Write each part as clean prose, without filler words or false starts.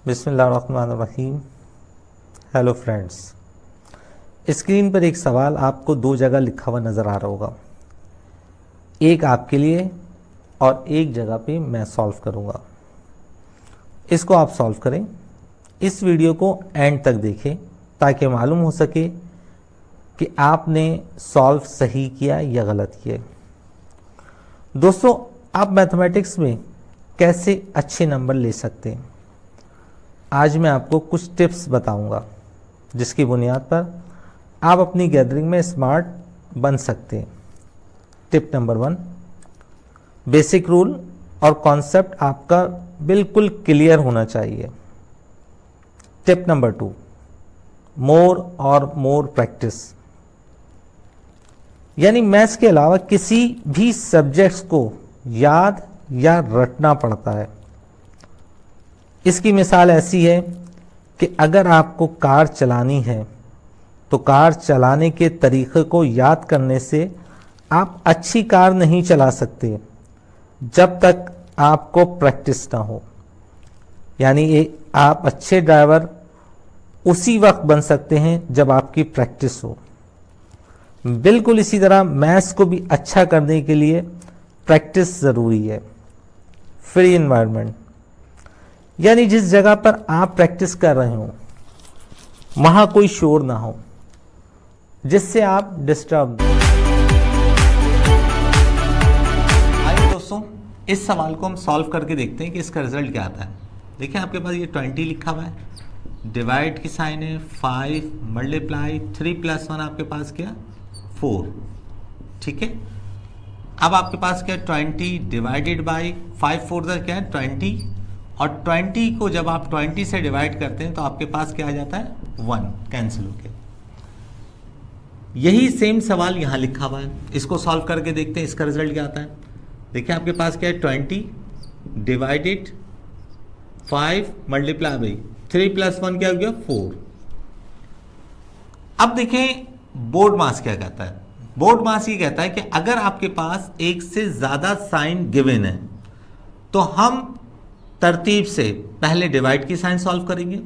बिस्मिल्लाहिर्रहमानिर्रहीम। Hello friends, screen पर एक सवाल आपको दो जगह लिखा हुआ नज़र आ रहा होगा, एक आपके लिए और एक जगह पे मैं सॉल्व करूँगा। इसको आप सॉल्व करें। इस वीडियो को एंड तक देखें ताकि मालूम हो सके कि आपने सॉल्व सही किया या गलत किया। दोस्तों, आप मैथमेटिक्स में कैसे अच्छे नंबर ले सकते हैं, आज मैं आपको कुछ टिप्स बताऊंगा जिसकी बुनियाद पर आप अपनी गैदरिंग में स्मार्ट बन सकते हैं। टिप नंबर 1, बेसिक रूल और कॉन्सेप्ट आपका बिल्कुल क्लियर होना चाहिए। टिप नंबर 2, मोर और मोर प्रैक्टिस, यानी मैथ्स के अलावा किसी भी सब्जेक्ट्स को याद या रटना पड़ता है। इसकी मिसाल ऐसी है कि अगर आपको कार चलानी है तो कार चलाने के तरीक़े को याद करने से आप अच्छी कार नहीं चला सकते जब तक आपको प्रैक्टिस ना हो। यानी आप अच्छे ड्राइवर उसी वक्त बन सकते हैं जब आपकी प्रैक्टिस हो। बिल्कुल इसी तरह मैथ्स को भी अच्छा करने के लिए प्रैक्टिस ज़रूरी है। फ्री एनवायरनमेंट, यानी जिस जगह पर आप प्रैक्टिस कर रहे हो वहां कोई शोर ना हो जिससे आप डिस्टर्ब। आइए दोस्तों, इस सवाल को हम सॉल्व करके देखते हैं कि इसका रिजल्ट क्या आता है। देखिए आपके पास ये 20 लिखा हुआ है, डिवाइड की साइन है 5 मल्टीप्लाई 3 + 1 आपके पास क्या 4। ठीक है, अब आपके पास क्या 20 डिवाइडेड बाई 5 4 क्या है 20, और 20 को जब आप 20 से डिवाइड करते हैं तो आपके पास क्या आ जाता है 1 कैंसिल होके। यही सेम सवाल यहाँ लिखा हुआ है, इसको सॉल्व करके देखते हैं इसका रिजल्ट क्या आता है। देखिए आपके पास क्या है 20 डिवाइडेड 5 मल्टीप्लाई बाई 3 + 1 क्या हो गया 4। अब देखें बोर्ड मास क्या कहता है। बोर्ड मास ये कहता है कि अगर आपके पास एक से ज्यादा साइन गिवन है तो हम तरतीब से पहले डिवाइड की साइन सॉल्व करेंगे,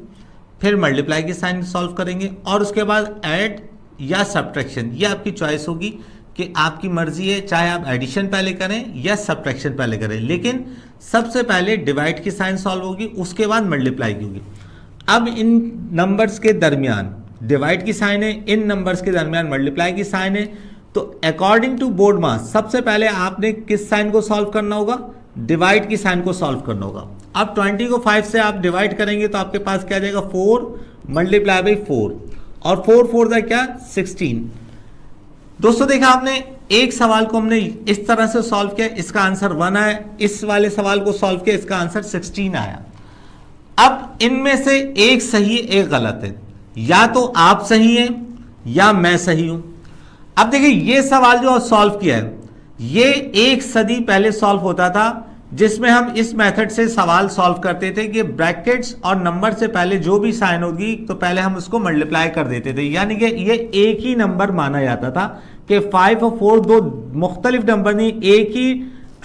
फिर मल्टीप्लाई की साइन सॉल्व करेंगे और उसके बाद ऐड या सब्ट्रैक्शन। ये आपकी चॉइस होगी कि आपकी मर्जी है, चाहे आप एडिशन पहले करें या सब्ट्रैक्शन पहले करें, लेकिन सबसे पहले डिवाइड की साइन सॉल्व होगी, उसके बाद मल्टीप्लाई की होगी। अब इन नंबर्स के दरमियान डिवाइड की साइन है, इन नंबर्स के दरमियान मल्टीप्लाई की साइन है, तो अकॉर्डिंग टू बोर्ड मास सबसे पहले आपने किस साइन को सॉल्व करना होगा, डिवाइड की साइन को सॉल्व करना होगा। अब 20 को 5 से आप डिवाइड करेंगे तो आपके पास क्या आ जाएगा 4 मल्टीप्लाई बाई 4, और 4 4 का क्या 16। दोस्तों देखा आपने, एक सवाल को हमने इस तरह से सॉल्व किया, इसका आंसर 1 आया। इस वाले सवाल को सॉल्व किया, इसका आंसर 16 आया। अब इनमें से एक सही है एक गलत है, या तो आप सही हैं या मैं सही हूं। अब देखिए ये सवाल जो सॉल्व किया है ये 1 सदी पहले सॉल्व होता था, जिसमें हम इस मेथड से सवाल सॉल्व करते थे कि ब्रैकेट्स और नंबर से पहले जो भी साइन होगी तो पहले हम उसको मल्टीप्लाई कर देते थे। यानी कि ये एक ही नंबर माना जाता था कि 5 और 4 दो मुख्तलिफ नंबर नहीं, एक ही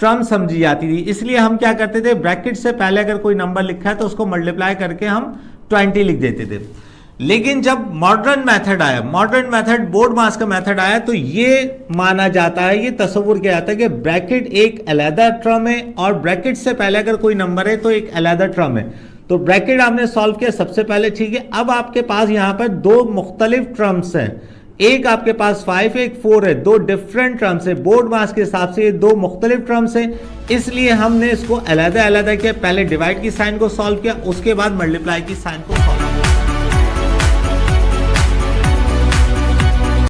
टर्म समझी जाती थी। इसलिए हम क्या करते थे, ब्रैकेट से पहले अगर कोई नंबर लिखा है तो उसको मल्टीप्लाई करके हम 20 लिख देते थे। लेकिन जब मॉडर्न मेथड आया, मॉडर्न मेथड बोर्ड मास का मेथड आया, तो ये माना जाता है, ये तस्वुर किया जाता है कि ब्रैकेट एक अलहदा टर्म है और ब्रैकेट से पहले अगर कोई नंबर है तो एक अलहदा टर्म है। तो ब्रैकेट आपने सॉल्व किया सबसे पहले, ठीक है। अब आपके पास यहाँ पर दो मुख्तलिफ टर्म्स हैं, एक आपके पास 5 एक 4 है, दो डिफरेंट टर्म्स है। बोर्ड मास के हिसाब से ये दो मुख्तलिफ टर्म्स हैं, इसलिए हमने इसको अलहदा अलहदा किया। पहले डिवाइड की साइन को सॉल्व किया, उसके बाद मल्टीप्लाई की साइन को